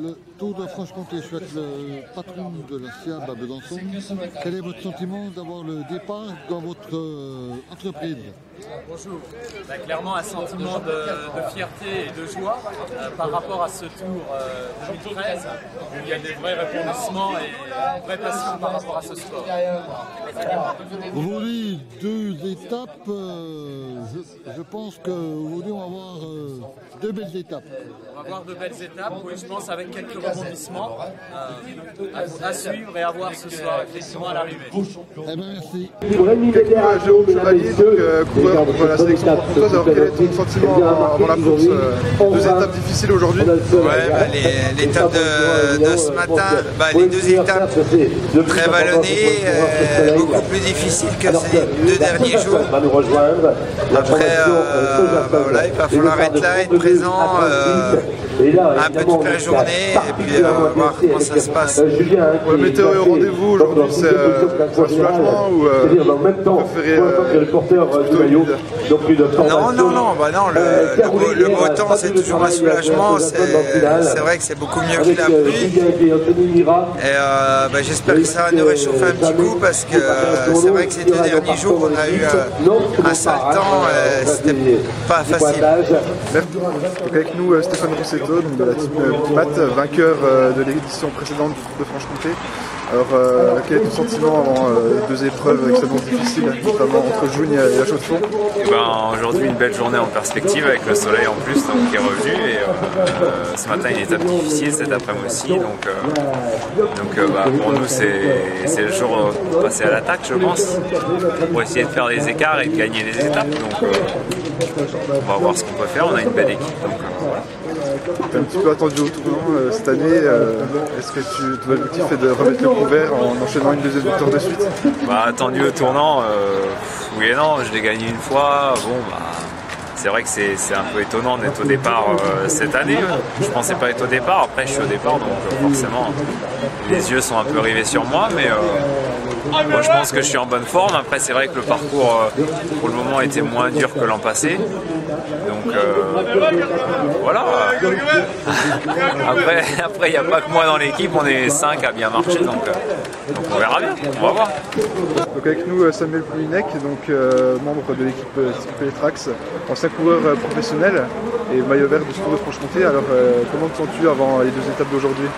le Tour de Franche-Comté, je suis avec le patron de la SIAB à Besançon. Quel est votre sentiment d'avoir le départ dans votre entreprise? Bonjour. Clairement un sentiment de fierté et de joie par rapport à ce Tour 2013 où il y a des vrais rebondissements et une vraie passion par rapport à ce sport. Aujourd'hui, deux étapes. Je pense qu'aujourd'hui, on va avoir deux belles étapes. On va voir de belles étapes, oui, je pense, avec quelques rebondissements à suivre et à voir ce soir, effectivement, à l'arrivée. Eh bien, merci. Jérôme Chevalier, coureur pour la sélection française. Alors, quel est ton sentiment avant la course? Deux étapes difficiles aujourd'hui. Ouais, l'étape de ce matin, les deux étapes très vallonnées, beaucoup plus difficiles que ces deux derniers jours. Après, voilà, il va falloir être là, être présent un peu toute la journée et puis voir comment ça se passe. Ouais, météo est au rendez-vous aujourd'hui, c'est un soulagement ou vous préférez Non, le beau temps c'est toujours un soulagement, c'est vrai que c'est beaucoup mieux que la pluie et j'espère que ça va nous réchauffer un petit coup parce que c'est vrai que ces deux derniers jours on a eu un sale temps, c'était pas facile. Donc avec nous Stéphane Rossetto, donc de la team Pimat, vainqueur de l'édition précédente du Tour de Franche-Comté. Alors quel est ton sentiment avant deux épreuves extrêmement difficiles, notamment entre Jougne et la Chaux-de-Fonds? Aujourd'hui une belle journée en perspective avec le soleil en plus donc, qui est revenu et ce matin une étape difficile, cet après-midi aussi donc pour nous c'est le jour de passer à l'attaque je pense pour essayer de faire les écarts et de gagner les étapes donc on va voir ce qu'on peut faire, on a une belle équipe donc voilà. Tu es un petit peu attendu au tournant cette année, est-ce que ton objectif est de remettre le couvert en enchaînant une deuxième victoire de suite? Attendu au tournant, oui et non, je l'ai gagné une fois, c'est vrai que c'est un peu étonnant d'être au départ cette année. Je pensais pas être au départ, après je suis au départ donc forcément les yeux sont un peu rivés sur moi mais moi, je pense que je suis en bonne forme. Après c'est vrai que le parcours pour le moment était moins dur que l'an passé. Donc voilà. Après il n'y a pas que moi dans l'équipe, on est 5 à bien marcher donc on verra bien, on va voir. Donc avec nous Samuel Poulinec, donc membre de l'équipe Pétrax, ancien coureur professionnel et maillot vert du Tour de Franche-Comté. Alors comment te sens-tu avant les deux étapes d'aujourd'hui?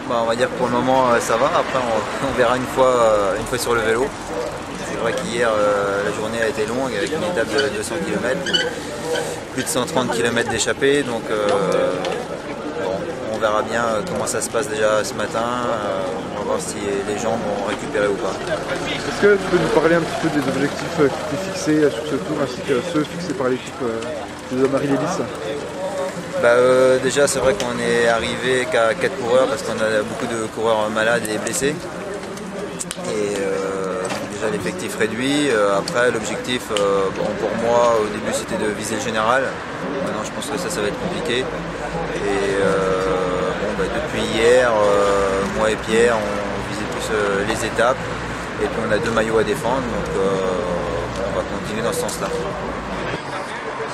On va dire que pour le moment ça va, après on verra une fois sur le vélo. C'est vrai qu'hier la journée a été longue avec une étape de 200 km, plus de 130 km d'échappée, donc on verra bien comment ça se passe déjà ce matin, on va voir si les gens vont récupérer ou pas. Est-ce que tu peux nous parler un petit peu des objectifs qui étaient fixés sur ce tour ainsi que ceux fixés par l'équipe de Marie-Lélis? Déjà c'est vrai qu'on est arrivé qu'à 4 coureurs parce qu'on a beaucoup de coureurs malades et blessés. Et déjà l'effectif réduit. Après l'objectif pour moi au début c'était de viser le général. Maintenant je pense que ça va être compliqué. Et depuis hier, moi et Pierre on visait plus les étapes. Et puis on a 2 maillots à défendre donc on va continuer dans ce sens-là.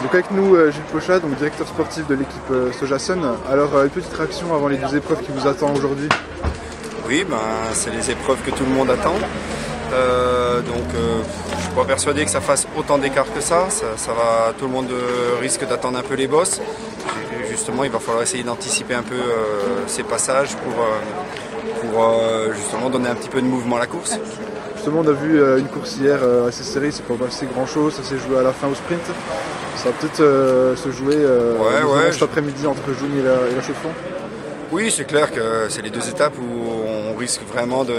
Donc avec nous Gilles Pochat, donc directeur sportif de l'équipe Sojasun. Alors une petite réaction avant les deux épreuves qui vous attendent aujourd'hui? Oui, c'est les épreuves que tout le monde attend. Je ne suis pas persuadé que ça fasse autant d'écart que ça. Tout le monde risque d'attendre un peu les bosses. Et justement, il va falloir essayer d'anticiper un peu ces passages pour justement donner un petit peu de mouvement à la course. Justement, on a vu une course hier assez serrée, c'est pas passé grand chose, ça s'est joué à la fin au sprint. Ça va peut-être se jouer cet après-midi entre Jougne et la Chaux-de-Fonds. Oui, c'est clair que c'est les deux étapes où on risque vraiment de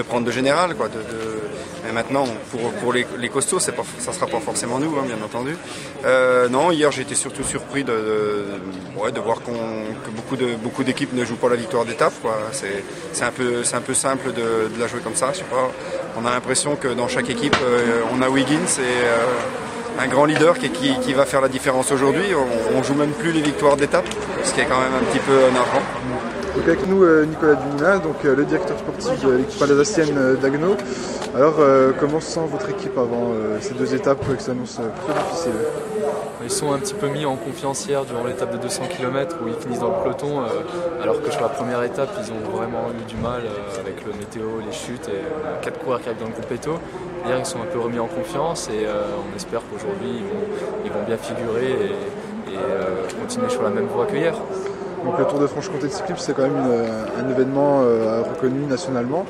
prendre de général. Mais maintenant, pour les costauds, ça ne sera pas forcément nous, bien entendu. Non, hier j'ai été surtout surpris de voir que beaucoup d'équipes ne jouent pas la victoire d'étape. C'est un peu simple de la jouer comme ça. Je sais pas. On a l'impression que dans chaque équipe, on a Wiggins et un grand leader qui va faire la différence aujourd'hui. On joue même plus les victoires d'étape, ce qui est quand même un petit peu navrant. Donc avec nous Nicolas Dumoulin, donc le directeur sportif de l'équipe alsacienne d'Haguenau. Alors comment se sent votre équipe avant ces deux étapes qui s'annoncent plutôt difficiles? Ils sont un petit peu mis en confiance hier durant l'étape de 200 km où ils finissent dans le peloton, alors que sur la première étape, ils ont vraiment eu du mal avec le météo, les chutes et 4 coureurs qui arrivent dans le groupe Eto. Hier, ils sont un peu remis en confiance et on espère qu'aujourd'hui, ils vont bien figurer et continuer sur la même voie que hier. Donc le Tour de Franche-Comté de cyclisme, c'est quand même un événement reconnu nationalement.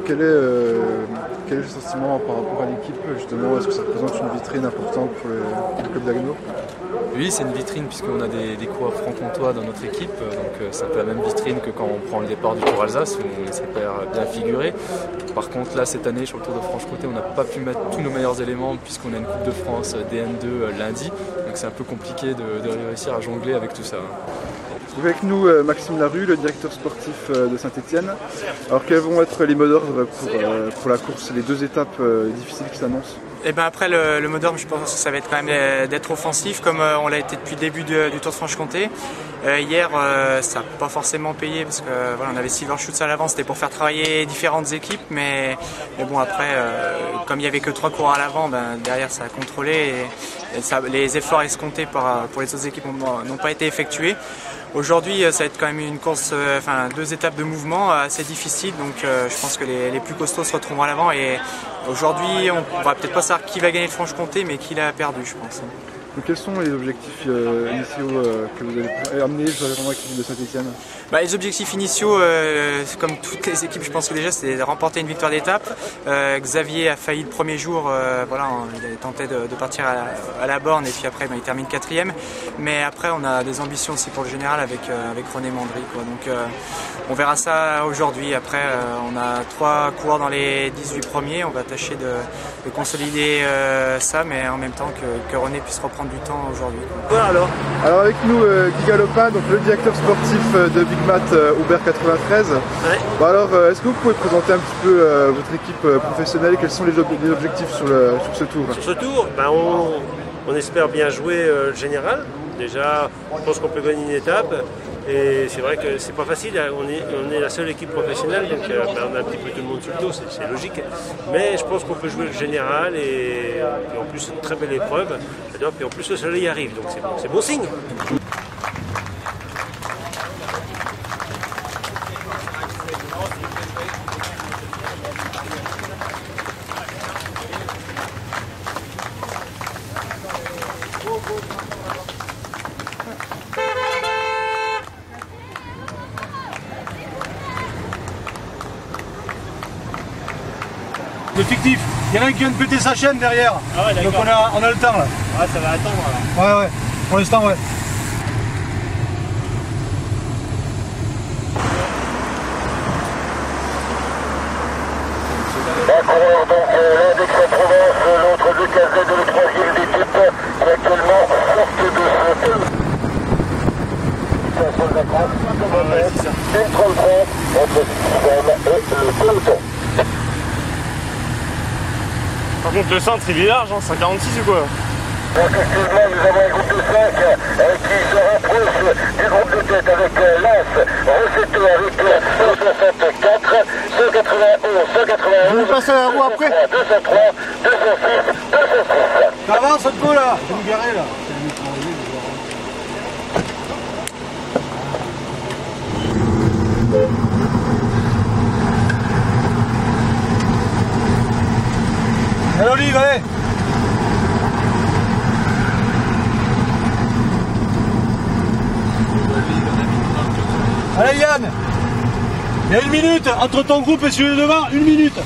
Quel est le sentiment par rapport à l'équipe justement? Est-ce que ça représente une vitrine importante pour le club d'Haguenau? Oui, c'est une vitrine puisqu'on a des coureurs franc-comtois dans notre équipe, donc c'est un peu la même vitrine que quand on prend le départ du Tour Alsace où on espère bien figurer. Par contre là, cette année sur le Tour de Franche-Comté, on n'a pas pu mettre tous nos meilleurs éléments puisqu'on a une Coupe de France DN2 lundi, donc c'est un peu compliqué de réussir à jongler avec tout ça. Avec nous Maxime Larue, le directeur sportif de Saint-Etienne. Alors quels vont être les mots d'ordre pour la course, les 2 étapes difficiles qui s'annoncent? Et ben après le mot d'ordre, je pense que ça va être quand même d'être offensif comme on l'a été depuis le début du Tour de Franche-Comté. Hier, ça n'a pas forcément payé parce que voilà, on avait Silver Schutz à l'avant, c'était pour faire travailler différentes équipes, mais bon après, comme il n'y avait que 3 coureurs à l'avant, ben, derrière ça a contrôlé et les efforts escomptés pour les autres équipes n'ont pas été effectués. Aujourd'hui, ça va être quand même une course, 2 étapes de mouvement assez difficiles, donc je pense que les plus costauds se retrouveront à l'avant. Et aujourd'hui, on ne va peut-être pas savoir qui va gagner le Franche-Comté, mais qui l'a perdu, je pense. Donc, quels sont les objectifs initiaux que vous avez amenés sur l'équipe de Saint-Etienne? Les objectifs initiaux, comme toutes les équipes, je pense que déjà c'est de remporter une victoire d'étape. Xavier a failli le premier jour, il a tenté de partir à la borne et puis après il termine 4e. Mais après on a des ambitions aussi pour le général avec René Mandry, quoi. Donc on verra ça aujourd'hui. Après on a 3 coureurs dans les 18 premiers, on va tâcher de consolider ça, mais en même temps que René puisse reprendre du temps aujourd'hui. Alors avec nous Guy Galopin, donc le directeur sportif de Big Mat Aubert 93. Ouais. Bon alors est-ce que vous pouvez présenter un petit peu votre équipe professionnelle et quels sont les objectifs sur ce tour? Sur ce tour, on espère bien jouer le général. Déjà, je pense qu'on peut gagner une étape. Et c'est vrai que c'est pas facile, on est la seule équipe professionnelle, donc on a un petit peu tout le monde sur le dos, c'est logique. Mais je pense qu'on peut jouer le général et en plus c'est une très belle épreuve. Et en plus le soleil arrive, donc c'est bon signe. Le fictif, il y en a un qui vient de péter sa chaîne derrière, ah ouais, donc on a le temps là. Ouais, ça va attendre là. Ouais, pour l'instant ouais. Un coureur donc l'un d'Aix-en-Provence, l'autre de Cazet de le 3e d'équipe qui actuellement sortent de ce tour. Une 33 entre le système et le peloton. Par contre le centre il est large, hein, 146 ou quoi? Effectivement, nous avons un groupe de 5 qui se rapproche du groupe de tête avec Lens, Rossetto avec 164, 191, 191. Vous passez à la roue après? 203, 206, 206. Ça avance un peu là, je vais me garer là. Allez Olive, allez! Allez Yann! Il y a 1 minute entre ton groupe et celui de devant, 1 minute!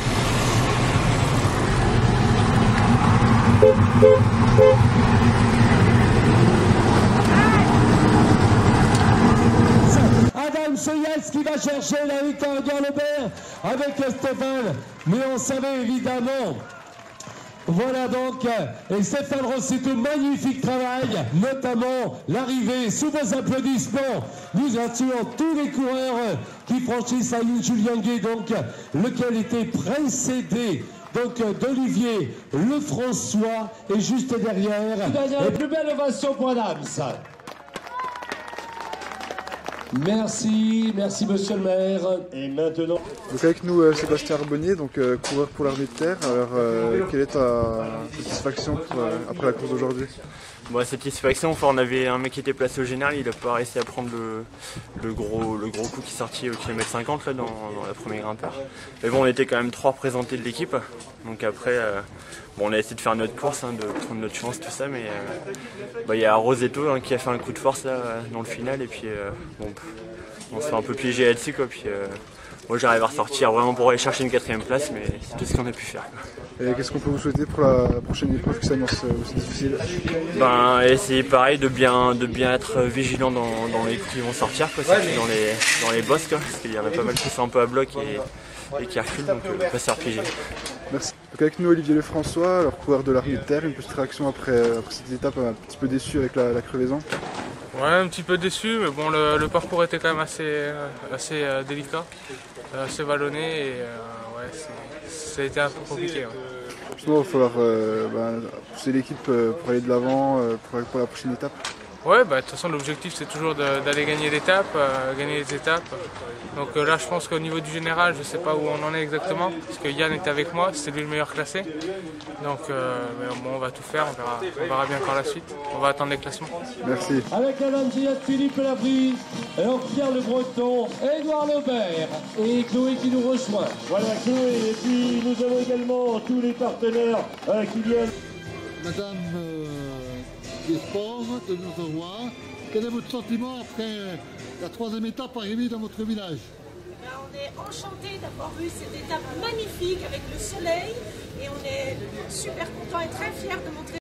Adam Soyas qui va chercher la victoire de Aubert avec Stéphane, mais on savait évidemment. Voilà donc, et Stéphane Rossetto, magnifique travail, notamment l'arrivée sous vos applaudissements. Nous attirons tous les coureurs qui franchissent la ligne Julien Guay, donc lequel était précédé donc d'Olivier Lefrançois et juste derrière. La plus belle ovation pour Adams. Merci monsieur le maire. Et maintenant... Donc avec nous Sébastien Arbonnier, donc coureur pour l'Armée de Terre. Alors quelle est ta satisfaction après la course d'aujourd'hui? Bon, satisfaction, enfin, on avait un mec qui était placé au général, il n'a pas réussi à prendre le gros coup qui sortit au km 50 là, dans la première grimpeur. Mais bon, on était quand même 3 représentés de l'équipe, donc après bon, on a essayé de faire notre course, de prendre notre chance, tout ça, mais y a Rosetto qui a fait un coup de force là, dans le final, et puis bon, on se fait un peu piéger là-dessus, quoi. Puis, moi j'arrive à ressortir vraiment pour aller chercher une 4e place, mais c'est tout ce qu'on a pu faire, quoi. Et qu'est-ce qu'on peut vous souhaiter pour la prochaine épreuve qui s'annonce aussi difficile? Essayer pareil de bien être vigilant dans les coups qui vont sortir, quoi, dans les bosses, quoi, parce qu'il y en a pas mal qui sont un peu à bloc et qui reculent, donc pas se faire piéger. Merci. Donc avec nous Olivier Lefrançois, alors coureur de l'Armée de Terre, une petite réaction après cette étape, un petit peu déçu avec la crevaison? Ouais, un petit peu déçu, mais bon, le parcours était quand même assez délicat, assez vallonné, et ça a été un peu compliqué. Ouais. Sinon, il va falloir pousser l'équipe pour aller de l'avant pour la prochaine étape. Ouais, de toute façon l'objectif c'est toujours d'aller gagner l'étape, gagner les étapes. Donc là je pense qu'au niveau du général, je ne sais pas où on en est exactement, parce que Yann était avec moi, c'est lui le meilleur classé. Donc bon, on va tout faire, on verra bien par la suite. On va attendre les classements. Merci. Avec Alain Gillet, Philippe Labrie, alors Pierre Le Breton, Édouard Lebert et Chloé qui nous rejoint. Voilà Chloé, et puis nous avons également tous les partenaires qui viennent. Madame des Sports, de nous revoir. Quel est votre sentiment après la 3e étape arrivée dans votre village? On est enchantés d'avoir vu cette étape magnifique avec le soleil et on est super contents et très fiers de montrer